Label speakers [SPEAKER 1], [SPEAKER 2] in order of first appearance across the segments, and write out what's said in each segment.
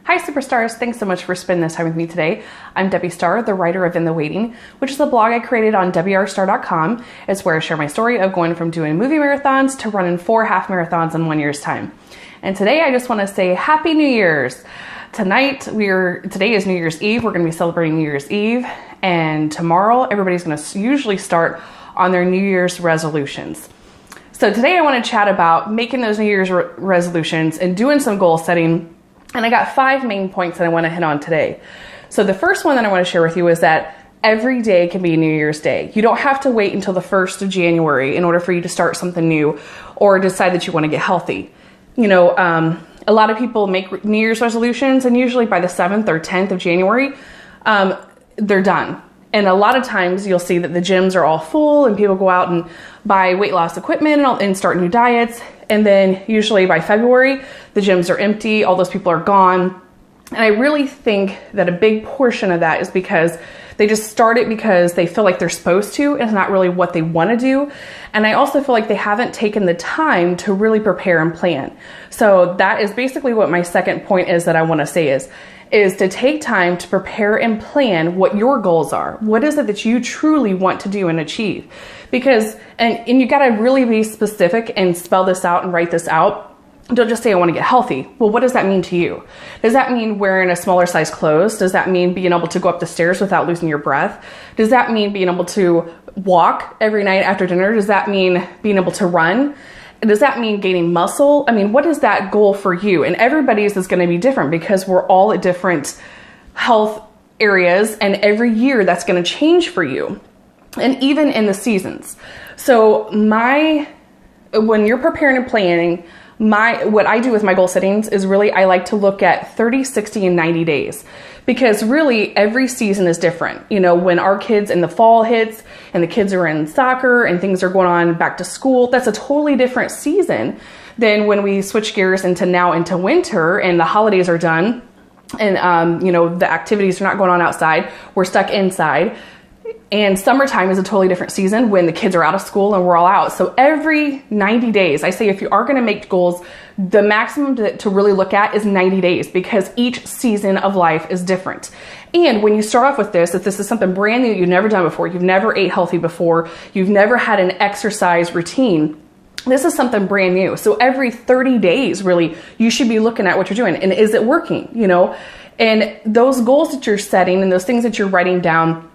[SPEAKER 1] Hi Superstars, thanks so much for spending this time with me today. I'm Debbie Starr, the writer of In the Waiting, which is a blog I created on wrstar.com. It's where I share my story of going from doing movie marathons to running 4 half marathons in 1 year's time. And today I just want to say Happy New Year's. Today is New Year's Eve. We're going to be celebrating New Year's Eve, and tomorrow everybody's going to usually start on their New Year's resolutions. So today I want to chat about making those New Year's resolutions and doing some goal setting. And I got 5 main points that I want to hit on today. So the first one that I want to share with you is that every day can be New Year's Day. You don't have to wait until the 1st of January in order for you to start something new or decide that you want to get healthy. A lot of people make New Year's resolutions, and usually by the 7th or 10th of January, they're done. And a lot of times you'll see that the gyms are all full and people go out and buy weight loss equipment and start new diets. And then usually by February, the gyms are empty, all those people are gone. And I really think that a big portion of that is because they just start it because they feel like they're supposed to, and it's not really what they want to do. And I also feel like they haven't taken the time to really prepare and plan. So that is basically what my second point is that I want to say is to take time to prepare and plan what your goals are. What is it that you truly want to do and achieve? Because, and you got to really be specific and spell this out and write this out. Don't just say, I want to get healthy. Well, what does that mean to you? Does that mean wearing a smaller size clothes? Does that mean being able to go up the stairs without losing your breath? Does that mean being able to walk every night after dinner? Does that mean being able to run? Does that mean gaining muscle? I mean, what is that goal for you? And everybody's is going to be different because we're all at different health areas, and every year that's going to change for you. And even in the seasons. So when you're preparing and planning, what I do with my goal settings is really, I like to look at 30, 60, and 90 days. Because really every season is different. When our kids in the fall hits and the kids are in soccer and things are going on back to school, that's a totally different season than when we switch gears into winter and the holidays are done and, the activities are not going on outside. We're stuck inside. And summertime is a totally different season when the kids are out of school and we're all out. So every 90 days, I say if you are going to make goals, the maximum to really look at is 90 days because each season of life is different. And when you start off with this, if this is something brand new you've never done before, you've never ate healthy before, you've never had an exercise routine, this is something brand new. So every 30 days, really, you should be looking at what you're doing. And is it working? And those goals that you're setting and those things that you're writing down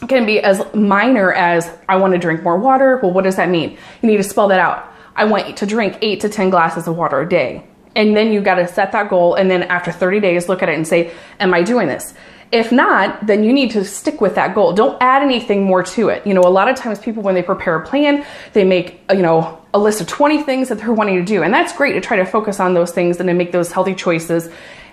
[SPEAKER 1] can be as minor as I want to drink more water. Well, what does that mean? You need to spell that out. I want to drink 8 to 10 glasses of water a day. And then you got to set that goal. And then after 30 days, look at it and say, am I doing this? If not, then you need to stick with that goal. Don't add anything more to it. A lot of times people, when they prepare a plan, they make, a list of 20 things that they're wanting to do. And that's great to try to focus on those things and to make those healthy choices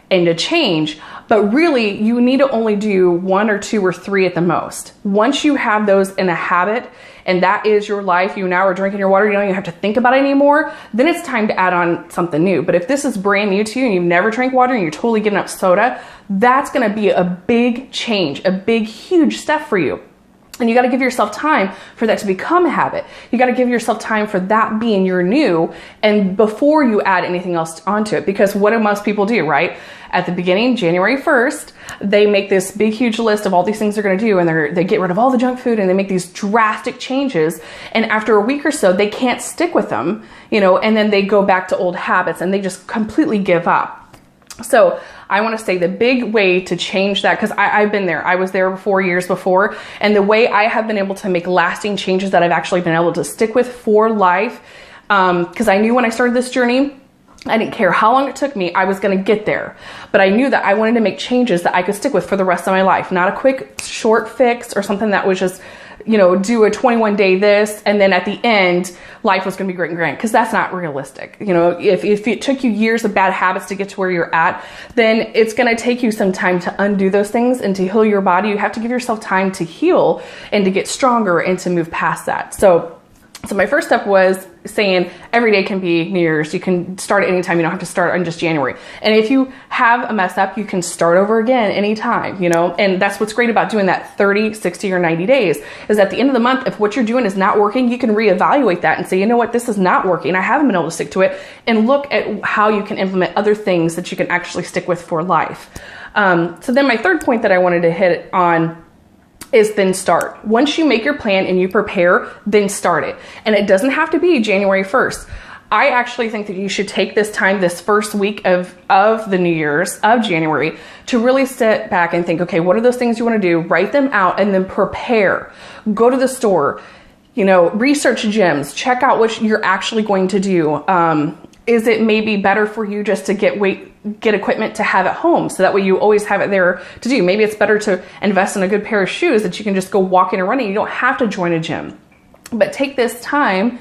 [SPEAKER 1] and to change. But really, you need to only do 1 or 2 or 3 at the most. Once you have those in a habit, and that is your life, you now are drinking your water, you don't even have to think about it anymore, then it's time to add on something new. But if this is brand new to you and you've never drank water and you're totally giving up soda, that's gonna be a big change, a big, huge step for you. And you got to give yourself time for that to become a habit. You got to give yourself time for that being your new, and before you add anything else onto it. Because what do most people do, right? At the beginning, January 1st, they make this big, huge list of all these things they're going to do, and they get rid of all the junk food, and they make these drastic changes. And after a week or so, they can't stick with them, and then they go back to old habits, and they just completely give up. So I want to say the big way to change that, because I've been there. I was there 4 years before. And the way I have been able to make lasting changes that I've actually been able to stick with for life, because I knew when I started this journey, I didn't care how long it took me, I was going to get there. But I knew that I wanted to make changes that I could stick with for the rest of my life. Not a quick, short fix or something that was just, do a 21-day this, and then at the end, life was going to be great and grand, because that's not realistic. If it took you years of bad habits to get to where you're at, then it's going to take you some time to undo those things and to heal your body. You have to give yourself time to heal and to get stronger and to move past that. So So my first step was saying every day can be New Year's. You can start at any time. You don't have to start on just January. And if you have a mess up, you can start over again anytime, you know? And that's what's great about doing that 30, 60, or 90 days is at the end of the month, if what you're doing is not working, you can reevaluate that and say, you know what, this is not working. I haven't been able to stick to it, and look at how you can implement other things that you can actually stick with for life. So then my third point that I wanted to hit on is then start. Once you make your plan and you prepare, then start it. And it doesn't have to be January 1st. I actually think that you should take this time, this first week of the New Year's, of January, to really sit back and think, okay, what are those things you want to do? Write them out and then prepare. Go to the store, you know, research gyms, check out what you're actually going to do. Is it maybe better for you just to get equipment to have at home, so that way you always have it there to do? Maybe it's better to invest in a good pair of shoes that you can just go walking and running. You don't have to join a gym, but take this time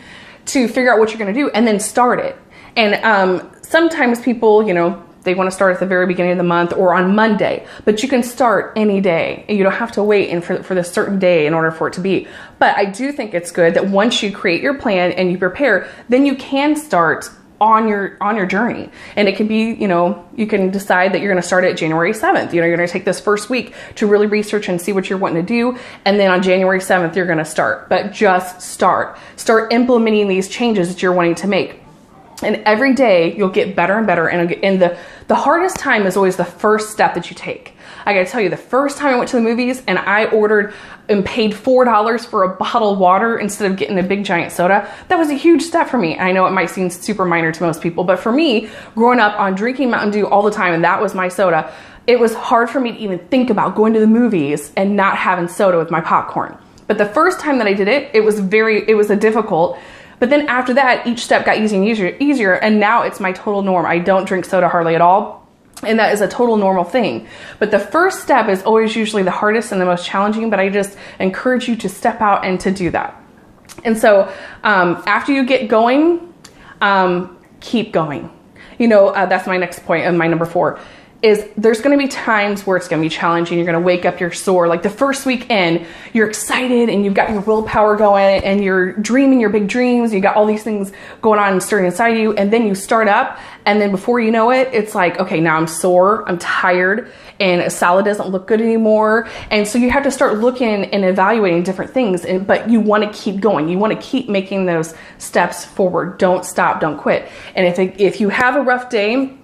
[SPEAKER 1] to figure out what you're going to do and then start it. And sometimes people, you know, they want to start at the very beginning of the month or on Monday, but you can start any day, and you don't have to wait for this certain day in order for it to be. But I do think it's good that once you create your plan and you prepare, then you can start on your journey. And it can be, you know, you can decide that you're going to start at January 7th. You know, you're going to take this first week to really research and see what you're wanting to do. And then on January 7th, you're going to start. But just start implementing these changes that you're wanting to make. And every day you'll get better and better. And the hardest time is always the first step that you take. I gotta tell you, the first time I went to the movies and I ordered and paid $4 for a bottle of water instead of getting a big giant soda, that was a huge step for me. I know it might seem super minor to most people, but for me, growing up on drinking Mountain Dew all the time, and that was my soda, it was hard for me to even think about going to the movies and not having soda with my popcorn. But the first time that I did it, it was a difficult. But then after that, each step got easier, and now it's my total norm. I don't drink soda hardly at all. And that is a total normal thing. But the first step is always usually the hardest and the most challenging, but I just encourage you to step out and to do that. And so after you get going, keep going. You know, that's my next point, and my number 4 is there's going to be times where it's going to be challenging. You're going to wake up, you're sore. Like the first weekend, you're excited and you've got your willpower going and you're dreaming your big dreams. You got all these things going on and stirring inside you. And then you start up, and then before you know it, it's like, okay, now I'm sore, I'm tired, and a salad doesn't look good anymore. And so you have to start looking and evaluating different things, but you want to keep going. You want to keep making those steps forward. Don't stop, don't quit. And if you have a rough day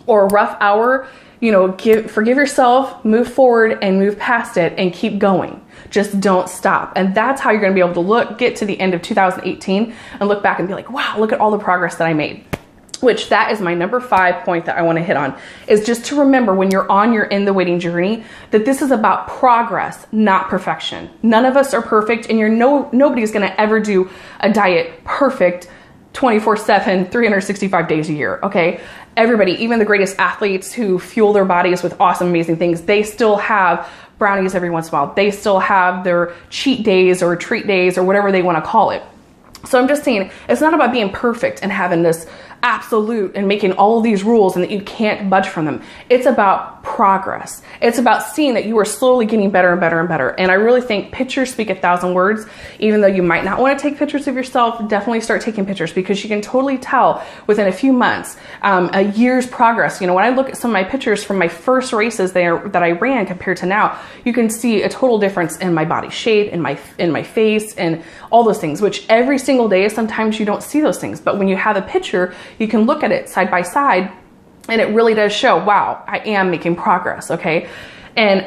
[SPEAKER 1] or a rough hour, you know, forgive yourself, move forward and move past it and keep going. Just don't stop. And that's how you're going to be able to get to the end of 2018 and look back and be like, wow, look at all the progress that I made. Which that is my number 5 point that I want to hit on, is just to remember when you're on your in the waiting journey that this is about progress, not perfection. None of us are perfect, and nobody's going to ever do a diet perfect 24/7, 365 days a year, okay? Everybody, even the greatest athletes who fuel their bodies with awesome, amazing things, they still have brownies every once in a while. They still have their cheat days or treat days or whatever they want to call it. So I'm just saying, it's not about being perfect and having this absolute and making all of these rules and that you can't budge from them. It's about progress. It's about seeing that you are slowly getting better and better and better. And I really think pictures speak 1,000 words. Even though you might not want to take pictures of yourself, definitely start taking pictures, because you can totally tell within a few months, a year's progress. You know, when I look at some of my pictures from my first races that I ran compared to now, you can see a total difference in my body shape, in my face, and all those things, which every single day, sometimes you don't see those things. But when you have a picture, you can look at it side by side, and it really does show, wow, I am making progress, okay? And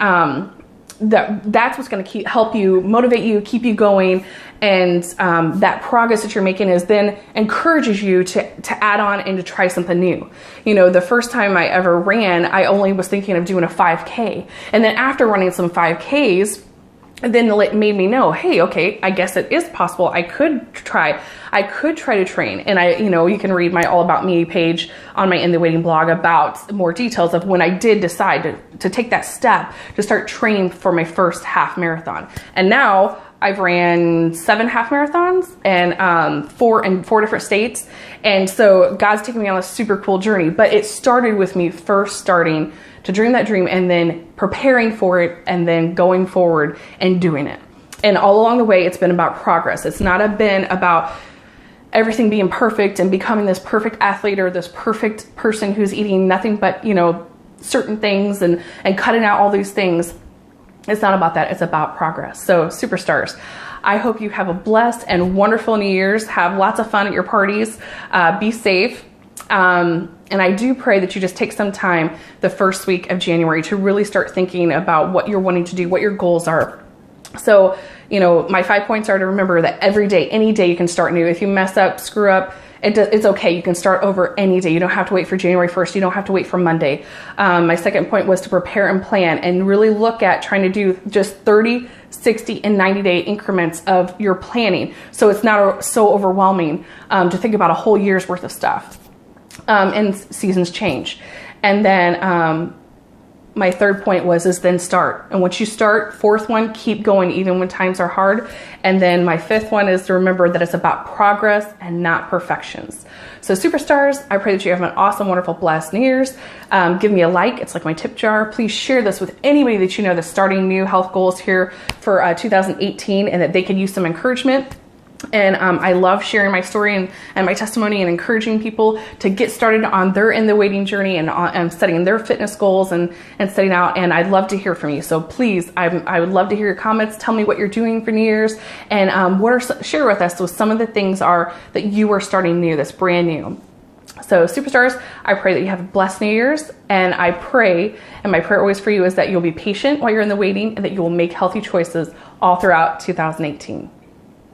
[SPEAKER 1] that's what's going to help you, motivate you, keep you going. And that progress that you're making is then encourages you to add on and to try something new. You know, the first time I ever ran, I only was thinking of doing a 5K. And then after running some 5Ks, then it made me know, hey, okay, I guess it is possible. I could try to train. And you can read my All About Me page on my In the Waiting blog about more details of when I did decide to take that step to start training for my first half marathon. And now I've ran 7 half marathons and 4 in 4 different states. And so God's taken me on a super cool journey, but it started with me first starting to dream that dream and then preparing for it and then going forward and doing it. And all along the way, it's been about progress. It's not been about everything being perfect and becoming this perfect athlete or this perfect person who's eating nothing but, you know, certain things and cutting out all these things. It's not about that. It's about progress. So Superstars, I hope you have a blessed and wonderful New Year's. Have lots of fun at your parties. Be safe. And I do pray that you just take some time the first week of January to really start thinking about what you're wanting to do, what your goals are. So, you know, my 5 points are to remember that every day, any day you can start new. If you mess up, screw up, it's okay. You can start over any day. You don't have to wait for January 1st. You don't have to wait for Monday. My second point was to prepare and plan and really look at trying to do just 30, 60, and 90-day increments of your planning. So it's not so overwhelming to think about a whole year's worth of stuff. And seasons change. And then my third point is then start. And once you start, fourth one, keep going even when times are hard. And then my fifth one is to remember that it's about progress and not perfections. So Superstars, I pray that you have an awesome, wonderful, blessed New Year's. Give me a like. It's like my tip jar. Please share this with anybody that you know that's starting new health goals here for 2018 and that they could use some encouragement. And I love sharing my story and my testimony and encouraging people to get started on their in the waiting journey and setting their fitness goals and setting out. And I'd love to hear from you. So please, I would love to hear your comments. Tell me what you're doing for New Year's and share with us what some of the things are that you are starting new, that's brand new. So Superstars, I pray that you have a blessed New Year's, and I pray, and my prayer always for you is that you'll be patient while you're in the waiting and that you will make healthy choices all throughout 2018.